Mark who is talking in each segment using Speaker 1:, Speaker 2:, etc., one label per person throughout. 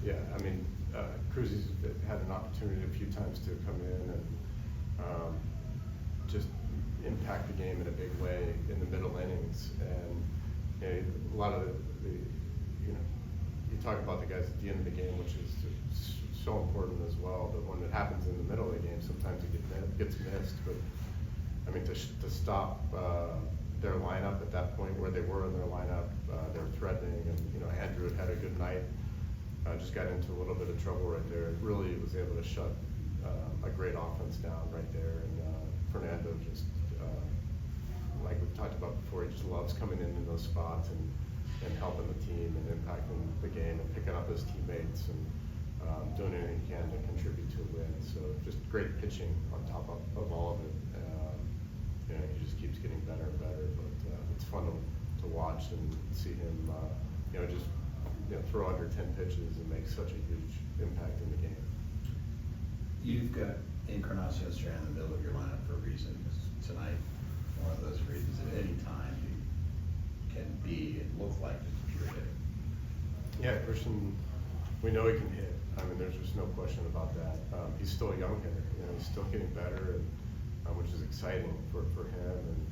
Speaker 1: Yeah, I mean, Cruz has had an opportunity a few times to come in and just impact the game in a big way in the middle innings. And you know, a lot of the you know, you talk about the guys at the end of the game, which is so important as well. But when it happens in the middle of the game, sometimes it gets missed. But I mean, to stop their lineup at that point where they were in their lineup, they're threatening, and you know, Andrew had a good night. Just got into a little bit of trouble right there. Really was able to shut a great offense down right there. And Fernando just, like we've talked about before, he just loves coming in those spots and helping the team and impacting the game and picking up his teammates and doing anything he can to contribute to a win. So just great pitching on top of all of it. You know, he just keeps getting better and better. But it's fun to watch and see him, you know, just throw under 10 pitches and make such a huge impact in the game.
Speaker 2: You've got Encarnacion Strand in the middle of your lineup for a reason. Tonight, one of those reasons at any time you can be and look like just a pure hitter.
Speaker 1: Yeah, Christian, we know he can hit. I mean, there's just no question about that. He's still a young hitter. You know, he's still getting better, and which is exciting for him and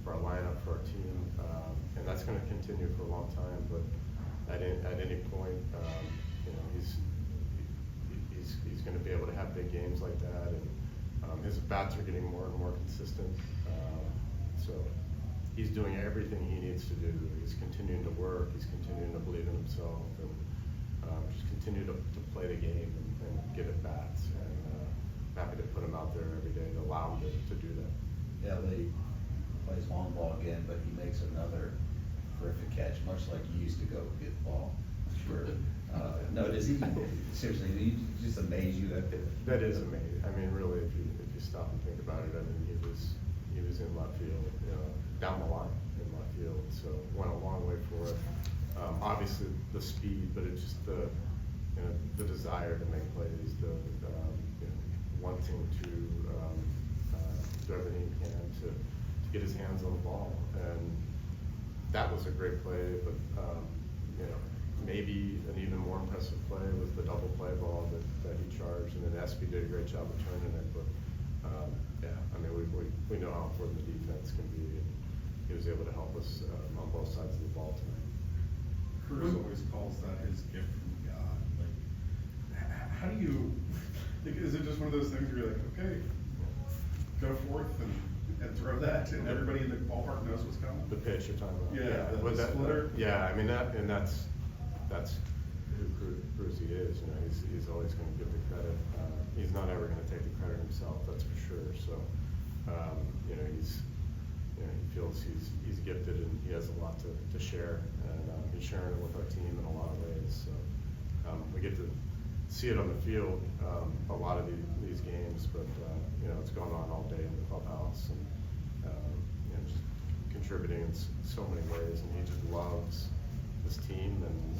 Speaker 1: for our lineup, for our team. And that's going to continue for a long time. But at any point, you know, he's going to be able to have big games like that, and his bats are getting more and more consistent. So he's doing everything he needs to do. He's continuing to work. He's continuing to believe in himself, and just continue to play the game and get at bats. And happy to put him out there every day to allow him to do that.
Speaker 2: Yeah, Lee plays long ball again, but he makes another terrific catch, much like he used to go get the ball. Sure. No, does he? Seriously, he just amaze you.
Speaker 1: That is amazing. I mean, really, if you stop and think about it, I mean, he was in left field, down the line in left field, so went a long way for it. Obviously, the speed, but it's just the desire to make plays, the wanting to do everything he can to get his hands on the ball, and that was a great play. But maybe an even more impressive play was the double play ball that he charged, and then Espy did a great job of turning it. But yeah, I mean, we know how important the defense can be, and he was able to help us on both sides of the ball tonight.
Speaker 3: Cruz always calls that his gift from God. Like, how do you? Is it just one of those things where you're like, okay, go forth and throw that, and everybody in the ballpark knows what's coming?
Speaker 1: The pitch you're talking about.
Speaker 3: Yeah,
Speaker 1: But
Speaker 3: the splitter.
Speaker 1: Yeah, I mean that's who Cruz is. You know, he's always going to give the credit. He's not ever going to take the credit himself. That's for sure. So you know, he feels he's gifted and he has a lot to share, and he's sharing it with our team in a lot of ways. So we get to see it on the field a lot of these games, but you know, it's going on all day in the clubhouse, and you know, just contributing in so many ways, and he just loves this team, and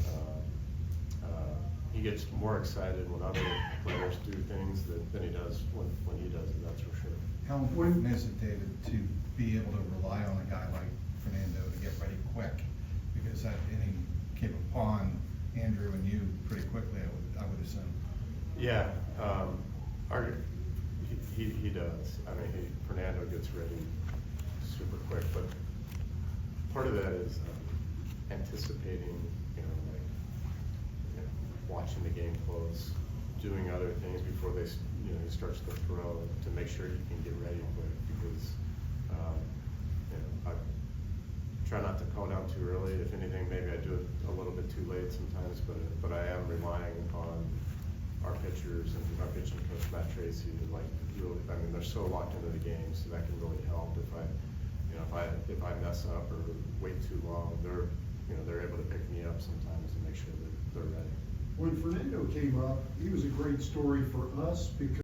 Speaker 1: he gets more excited when other players do things than he does when he does it. That's for sure.
Speaker 4: How important is it, David, to be able to rely on a guy like Fernando to get ready quick? Because that inning came upon Andrew and you pretty quickly, I would assume.
Speaker 1: Yeah, he does. I mean, Fernando gets ready super quick, but part of that is anticipating, watching the game close, doing other things before he starts to throw to make sure he can get ready quick. Because I try not to call down too early. If anything, maybe I do it a little bit too late sometimes, but I am relying on our pitchers and our pitching coach Matt Tracy to really. I mean, they're so locked into the game, so that can really help. If I mess up or wait too long, they're able to pick me up sometimes and make sure that they're ready.
Speaker 5: When Fernando came up, he was a great story for us because